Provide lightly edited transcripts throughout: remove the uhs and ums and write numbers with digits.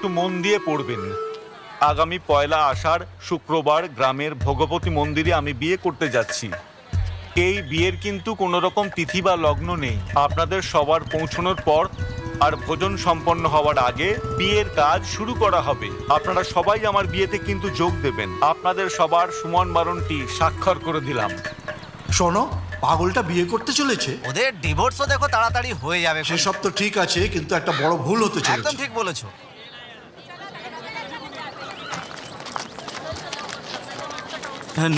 একটু মন দিয়ে পড়বেন। আগামী 1 আষাঢ় শুক্রবার গ্রামের ভগবতী মন্দিরে আমি বিয়ে করতে যাচ্ছি। এই বিয়ের কিন্তু কোনো রকম তিথি বা লগ্ন নেই। আপনাদের সবার পৌঁছানোর পর আর ভোজন সম্পন্ন হওয়ার আগে বিয়ের কাজ শুরু করা হবে। আপনারা সবাই আমার বিয়েতে কিন্তু যোগ দেবেন। আপনাদের সবার সুমন বারণটি স্বাক্ষর করে দিলাম। শোনো, পাগলটা বিয়ে করতে চলেছে। ওদের ডিভোর্সও দেখো তাড়াতাড়ি হয়ে যাবে। সেসব তো ঠিক আছে, কিন্তু একটা বড় ভুল হতে একদম চলেছে। ঠিক বলেছো।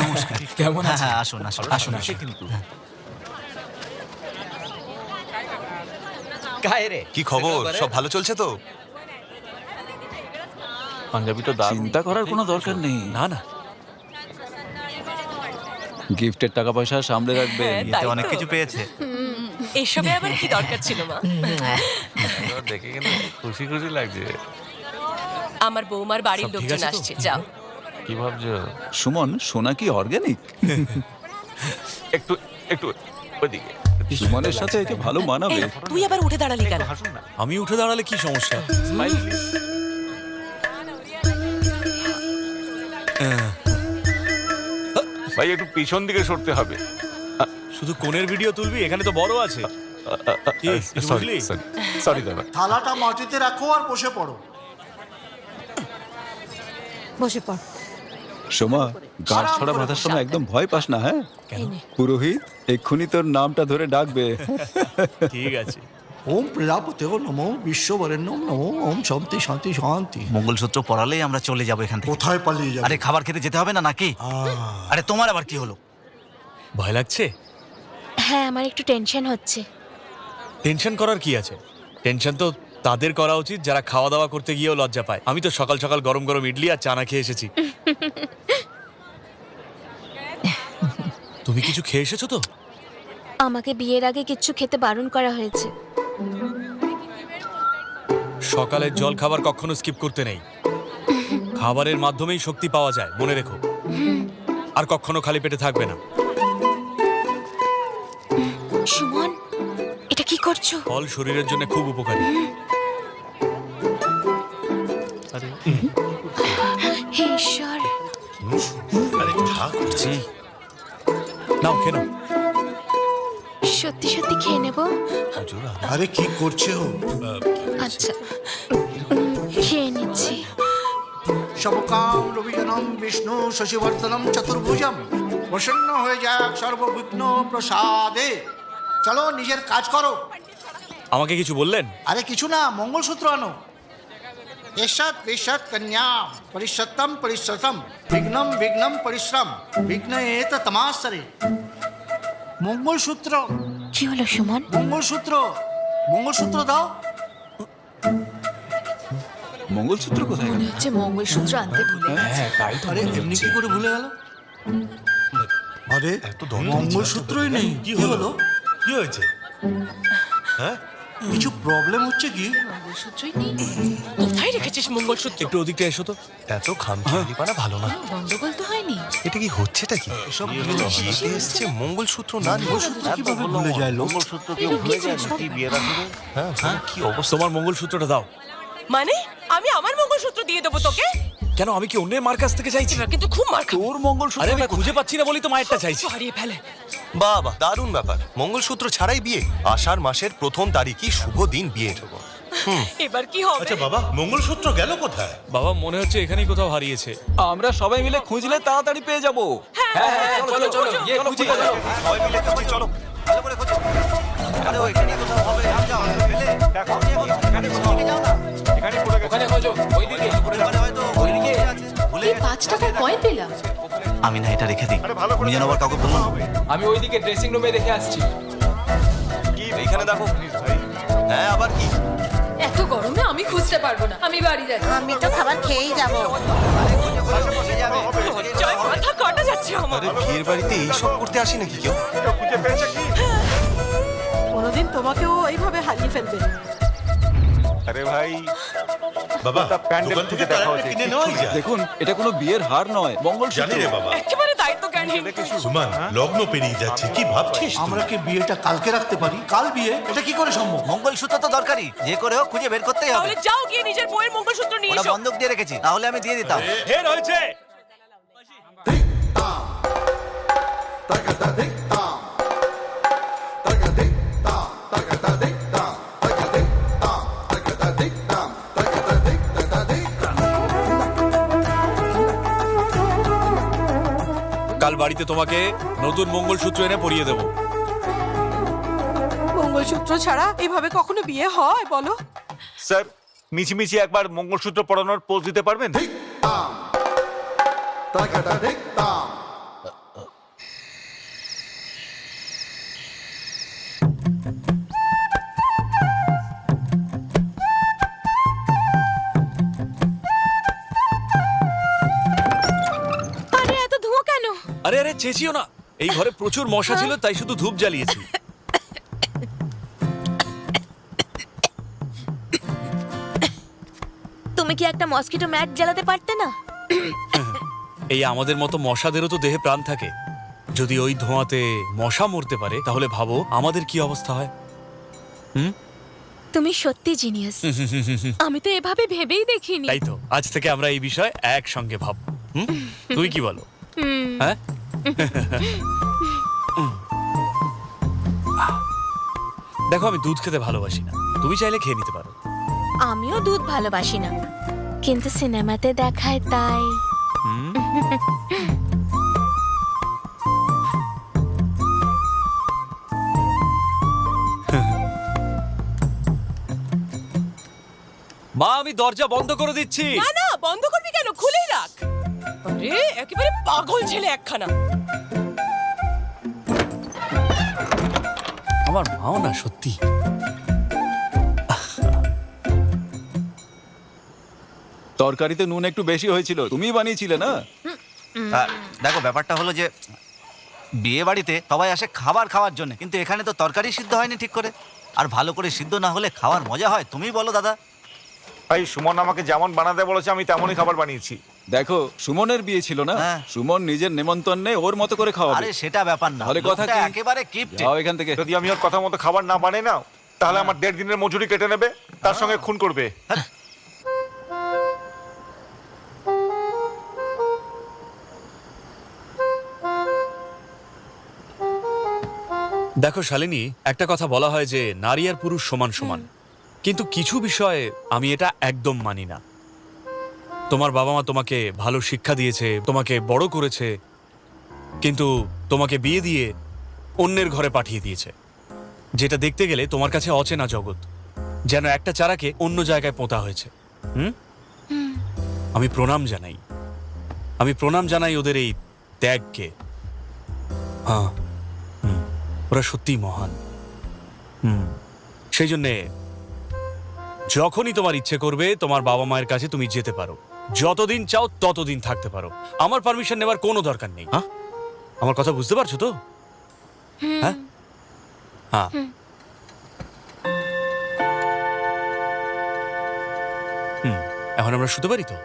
নমস্কার। কেমন হ্যাঁ আছেন? হ্যাঁ, আসুন আসুন আসুন আসুন। কি খবর? সব ভালো চলছে তো? পাঞ্জাবিটা চিন্তা করার কোনো দরকার নেই। না না, গিফটের টাকা পয়সা সামলে রাখবে। এতে অনেক কিছু পেয়েছে। এসবে আবার কি দরকার ছিল মা? দেখে কিন্তু খুশি খুশি লাগছে। আমার বৌমার বাড়ির সব ঠিক লোকজন আছে তো? আসছে, যাও। কি ভাবছো? সুমন, সোনা কি অর্গানিক? একটু একটু ওইদিকে। সুমনের সাথে একে ভালো মানাবে। এই, তুই আবার উঠে দাঁড়ালি কেন? হাসুন না। আমি উঠে দাঁড়ালে কি সমস্যা? Smile please. ভাই একটু পিছন দিকে সরতে হবে। শুধু কোণের ভিডিও তুলবি? এখানে তো বড় আছে। কি, কিছু সরি বুঝলি? সরি সরি দাদা। থালাটা মাটিতে রাখো আর বসে পড়ো। বসে পড়। সোমা, গাঁট ছড়া বাঁধার সময় একদম ভয় পাস না, হ্যাঁ? পুরোহিত এক্ষুনি তোর নামটা ধরে ডাকবে। ঠিক আছে। ওম প্রজাপতে নমো বিশ্ববরেণ্যম নমো ওম শান্তি শান্তি শান্তি। মঙ্গলসূত্র পরালেই আমরা চলে যাবো এখান থেকে। কোথায় পালিয়ে যাবে? আরে খাবার খেতে যেতে হবে না নাকি? আরে তোমার আবার কি হলো? ভয় লাগছে? হ্যাঁ, আমার একটু টেনশন হচ্ছে। টেনশন করার কি আছে? টেনশন তো তাদের করা উচিত যারা খাওয়া দাওয়া করতে গিয়েও লজ্জা পায়। আমি তো সকাল সকাল গরম গরম ইডলি আর চানা খেয়ে এসেছি। তুমি কিছু খেয়ে এসেছো তো? আমাকে বিয়ের আগে কিচ্ছু খেতে বারণ করা হয়েছে। সকালের জল খাবার কখনো স্কিপ করতে নেই। খাবারের মাধ্যমেই শক্তি পাওয়া যায়, মনে রেখো। আর কখনো খালি পেটে থাকবে না। সুমন, এটা কি করছো? ফল শরীরের জন্য খুব উপকারী। হে ঈশ্বর, নাও খেয়ে নাও। সত্যি সত্যি খেয়ে নেব? আরে কি করছে ও? আচ্ছা, খেয়ে নিচ্ছি। সবকাম রবিজনম বিষ্ণু শশিবর্ধনম চতুর্ভুজম প্রসন্ন হয়ে যাক সর্ববিঘ্ন প্রসাদে। চলো নিজের কাজ করো। আমাকে কিছু বললেন? আরে কিছু না, মঙ্গলসূত্র আনো। এষৎ বিষৎ কন্যা পরিষত্তম পরিশ্রতম বিঘ্নম বিঘ্নম পরিশ্রম বিঘ্ন এত তমাসরে। মঙ্গলসূত্র, কি হলো সুমন? মঙ্গলসূত্র, মঙ্গলসূত্র দাও। মঙ্গলসূত্র কোথায় গেল? মনে হচ্ছে মঙ্গলসূত্র আনতে ভুলে গেছে। হ্যাঁ, তাই তো আরে মনে এমনি হচ্ছে। কি করে ভুলে গেল? আরে মঙ্গলসূত্রই নেই, কি হলো? কি হয়েছে? হ্যাঁ, কিছু প্রবলেম হচ্ছে কি? মঙ্গলসূত্রই নেই। কোথায় রেখেছিস মঙ্গলসূত্র? একটু ওদিকটা এসো তো। এত খামখেয়ালিপানা ভালো না। গন্ডগোল তো হয়নি? এটা কি হচ্ছেটা কি? এসব বিয়েতে এসছে মঙ্গলসূত্র না নিয়ে। মঙ্গলসূত্র কিভাবে ভুলে যায় লোক? মঙ্গলসূত্র কেউ ভুলে যায় নাকি বিয়ের আগে? হ্যাঁ, কি অবস্থা? তোমার মঙ্গলসূত্রটা দাও। মানে আমি আমার মঙ্গলসূত্র দিয়ে দেবো তোকে? কেন, আমি কি অন্যের মার কাছ থেকে চাইছি? এবার কিন্তু খুব মার খাবো। তোর মঙ্গলসূত্র আরে আমি খুঁজে পাচ্ছি না বলেই তো মায়েরটা চাইছি। হারিয়ে ফেলে। বাহ বাহ, দারুণ ব্যাপার। মঙ্গলসূত্র ছাড়াই বিয়ে। আষাঢ় মাসের প্রথম তারিখই শুভ দিন বিয়ের। এবার কি হবে? বাবা, মঙ্গলসূত্র গেল কোথায়? বাবা, মনে হচ্ছে এখানেই কোথাও হারিয়েছে। আমরা সবাই মিলে খুঁজলে তাড়াতাড়ি পেয়ে যাবো। হ্যাঁ, চলো চলো, গিয়ে খুঁজি। সবাই মিলে খুঁজি, চলো। ভালো করে খোঁজো। আরে ওই এখানে কোথাও হবে। যাও, পেলে। দেখো, এখানে কোথাও যাও না। এখানে পড়ে গেছে। ওখানে খোঁজো, ওইদিকে। ওখানে হয়তো ওইদিকে আছে। ভুলে গেছে। 5 টাকার কয়েন পেলাম। আমি না এটা রেখে দিই। তুমি যেন আবার কাউকে বললো না। আমি ওইদিকে ড্রেসিং রুমে দেখে আসছি। এইখানে দেখো। হ্যাঁ, আবার কি? এত গরমে আমি খুঁজতে পারবো না, আমি বাড়ি যাচ্ছি। আমি তো খাবার খেয়েই যাবো। জয়, মাথা কাটা যাচ্ছে আমার। আরে বিয়ের বাড়িতে এইসব করতে আসি নাকি কেউ? খুঁজে পেয়েছে কি? কোনোদিন তোমাকেও এইভাবে হারিয়ে ফেলবে। আরে ভাই বাবা ওটা প্যান্ডেল দোকান থেকে থেকে দেখা তার হয়েছে, কিনে নেওয়াই যায়। দেখুন এটা কোনো বিয়ের হার নয়, জানি মঙ্গলসূত্র। রে বাবা। একেবারে দায়িত্বজ্ঞানহীন। সুমান লগ্ন পেরিয়ে যাচ্ছে, কি ভাবছিস তুই? আমরা কি বিয়েটা কালকে রাখতে পারি? কাল বিয়ে, এটা কি করে সম্ভব? মঙ্গলসূত্র তো দরকারি, যে করে হোক খুঁজে বের করতেই হবে। তাহলে যাও গিয়ে নিজের বইয়ের মঙ্গলসূত্র নিয়ে ওরা এসো। বন্ধক দিয়ে রেখেছি, তাহলে আমি দিয়ে দিতাম। হে রয়েছে। কাল বাড়িতে তোমাকে নতুন মঙ্গলসূত্র এনে পরিয়ে দেবো। মঙ্গলসূত্র ছাড়া এভাবে কখনো বিয়ে হয় বলো? স্যার মিছিমিছি একবার মঙ্গলসূত্র পরানোর পোজ দিতে পারবেন? আরে এত ধোঁয়া কেন? আরে আরে চেঁচিও না, এই ঘরে প্রচুর মশা ছিল তাই শুধু ধূপ জ্বালিয়েছি। তুমি কি একটা মসকিটো ম্যাট জ্বালাতে পারতে না? এই আমাদের মতো মশাদেরও তো দেহে প্রাণ থাকে। যদি ওই ধোঁয়াতে মশা মরতে পারে তাহলে ভাবো আমাদের কি অবস্থা হয়। তুমি সত্যি জিনিয়াস। আমি তো এভাবে ভেবেই দেখিনি। তাই তো আজ থেকে আমরা এই বিষয় একসঙ্গে ভাববো। তুই কি বলো? হ্যাঁ দেখো আমি দুধ খেতে ভালোবাসি না, তুমি চাইলে খেয়ে নিতে পারো। আমিও দুধ ভালোবাসি না, কিন্তু সিনেমাতে দেখায় তাই। মা আমি দরজা বন্ধ করে দিচ্ছি। না না, বন্ধ করবি কেন? খুলেই রাখ। আরে একেবারে পাগল ছেলে একখানা। আমার মাও না সত্যি। তরকারিতে নুন একটু বেশি হয়েছিল, তুমিই বানিয়েছিলে না? দেখো ব্যাপারটা হলো যে বিয়ে বাড়িতে সবাই আসে খাবার খাওয়ার জন্য, কিন্তু এখানে তো তরকারি সিদ্ধ হয়নি ঠিক করে। আর ভালো করে সিদ্ধ না হলে খাওয়ার মজা হয়? তুমিই বলো দাদা। ভাই সুমন আমাকে যেমন বানাতে বলেছে আমি তেমনই খাবার বানিয়েছি। দেখো সুমনের বিয়ে ছিল না, হ্যাঁ। সুমন নিজের নেমন্তন্নে ওর মতো করে খাওয়াবে। আরে সেটা ব্যাপার না, তাহলে কথা লোকটা কি? একেবারে কিপটে। যাও এখান থেকে। যদি আমি ওর কথা মতো খাবার না বানাই না তাহলে আমার 1.5 দিনের মজুরি কেটে নেবে, তার সঙ্গে খুন করবে। দেখো শালিনী, একটা কথা বলা হয় যে নারী আর পুরুষ সমান সমান, কিন্তু কিছু বিষয়ে আমি এটা একদম মানি না। তোমার বাবা মা তোমাকে ভালো শিক্ষা দিয়েছে, তোমাকে বড় করেছে, কিন্তু তোমাকে বিয়ে দিয়ে অন্যের ঘরে পাঠিয়ে দিয়েছে, যেটা দেখতে গেলে তোমার কাছে অচেনা জগৎ, যেন একটা চারাকে অন্য জায়গায় পোঁতা হয়েছে। আমি প্রণাম জানাই ওদের এই ত্যাগকে। হ্যাঁ, ওরা সত্যিই মহান। সেই জন্যে যখনই তোমার ইচ্ছে করবে তোমার বাবা মায়ের কাছে তুমি যেতে পারো, যতদিন চাও ততদিন থাকতে পারো। আমার পারমিশন নেওয়ার কোনো দরকার নেই। হ্যাঁ, আমার কথা বুঝতে পারছো তো? হ্যাঁ হ্যাঁ। এখন আমরা শুতে পারি তো?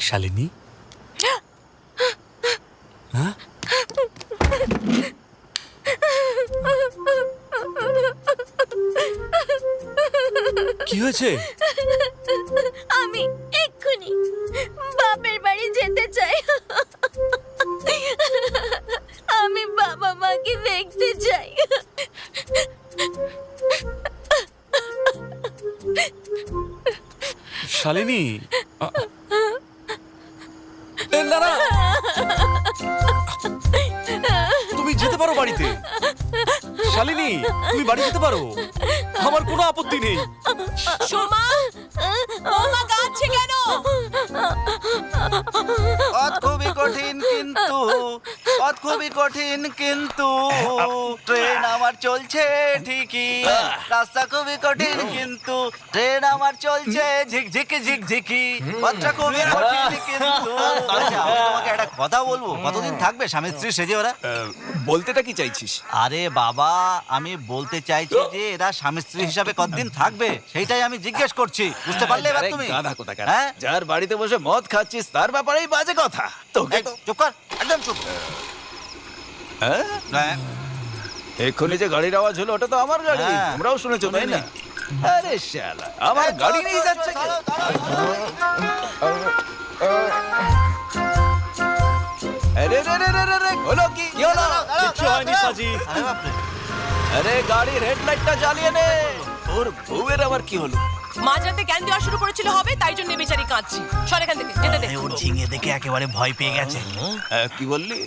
শালিনী, হ্যাঁ কি হয়েছে? আমি এক্ষুনি বাপের বাড়ি যেতে চাই। আমি বাবা মাকে দেখতে চাই। শালিনী, না না, তুমি যেতে পারো বাড়িতে। শালিনী, তুমি বাড়ি যেতে পারো, আমার কোনো আপত্তি নেই। সোমা, ওমা কাঁদছে কেন? পথ খুবই কঠিন কিন্তু পথ খুবই কঠিন কিন্তু ট্রেন আমার চলছে ঠিকই। রাস্তা খুবই কঠিন কিন্তু ট্রেন আমার চলছে ঝিকঝিকি ঝিকঝিকি। পথটা খুবই কঠিন কিন্তু। আচ্ছা, আমি তোমাকে একটা কথা বলবো, কতদিন থাকবে স্বামী স্ত্রী সেজে ওরা? বলতেটা কি চাইছিস? আরে বাবা, আমি বলতে চাইছি যে এরা স্বামী স্ত্রী হিসাবে কতদিন থাকবে সেইটাই আমি জিজ্ঞেস করছি। বুঝতে পারলে এবার তুমি? গাধা কোথাকার। হ্যাঁ? যার বাড়িতে বসে মদ খাচ্ছিস তার ব্যাপারেই বাজে কথা। তোকে এই, চুপ কর, একদম চুপ। হ্যাঁ? হ্যাঁ, এক্ষুনি যে গাড়ির আওয়াজ হলো ওটা তো আমার গাড়ি। হ্যাঁ। তোমরাও শুনেছো তাই না? আরে শালা, আমার গাড়ি নিয়ে যাচ্ছে কে? দাঁড়াও, দাঁড়াও। আরে রে রে রে রে রে, হলো কি? কি হলো? কিচ্ছু হয়নি সাজি। আরে বাপরে। আরে গাড়ির হেডলাইটটা জ্বালিয়ে নে। ওর বউয়ের আবার কি হলো? মাঝরাতে জ্ঞান দেওয়া শুরু করেছিল হবে, তাই জন্য বেচারি কাঁদছি। সর এখান থেকে, যেতে দে। ওর ঝিঙে দেখে একেবারে ভয় পেয়ে গেছে। কি বললি?